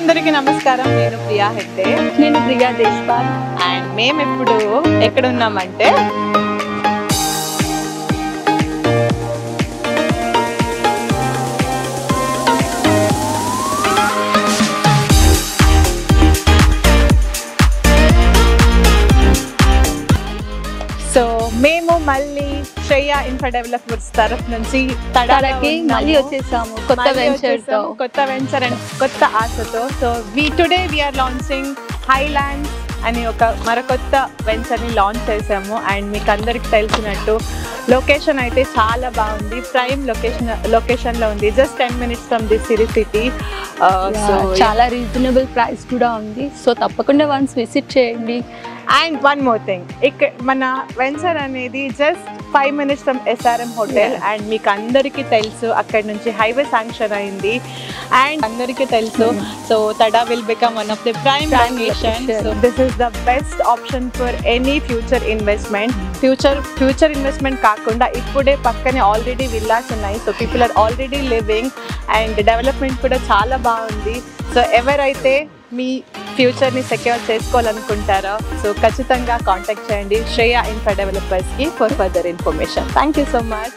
అందరికీ నమస్కారం. నేను ప్రియా హెగ్డే. నేను ప్రియా దేశ్పాల్. అండ్ మేము ఇప్పుడు ఎక్కడ ఉన్నామంటే సో మేము మళ్ళీ శ్రేయ ఇన్ఫ్రా డెవలపర్స్ తరఫు నుంచి తడాకి మళ్ళీ వచ్చేసాము కొత్త వెంచర్ అండ్ కొత్త ఆశతో. So today we are launching Highlands అని మరొకొత్త వెంచర్ని లాంచ్ చేసాము. అండ్ మీకు అందరికి తెలిసినట్టు లొకేషన్ అయితే చాలా బాగుంది. ప్రైమ్ లొకేషన్లో ఉంది. Just 10 minutes from the city. So చాలా రీజనబుల్ ప్రైస్ కూడా ఉంది. సో తప్పకుండా వన్స్ విజిట్ చేయండి. అండ్ వన్ మోర్ థింగ్, మన వెంచర్ అనేది just 5 minutes from SRM hotel. And మీకు అందరికీ తెలుసు అక్కడ నుంచి హైవే శాంక్షన్ అయింది. అండ్ అందరికీ తెలుసు so Tada will become one of the prime location. So this is the best option for any future investment. Future investment కాకుండా ఇప్పుడే పక్కనే ఆల్రెడీ విల్లాస్ ఉన్నాయి. So people are already living and development కూడా చాలా బాగుంది. సో ఎవరైతే మీ ఫ్యూచర్ని సెక్యూర్ చేసుకోవాలనుకుంటారో సో ఖచ్చితంగా కాంటాక్ట్ చేయండి శ్రేయ ఇన్ఫ్రా డెవలపర్స్కి for further information. Thank you so much.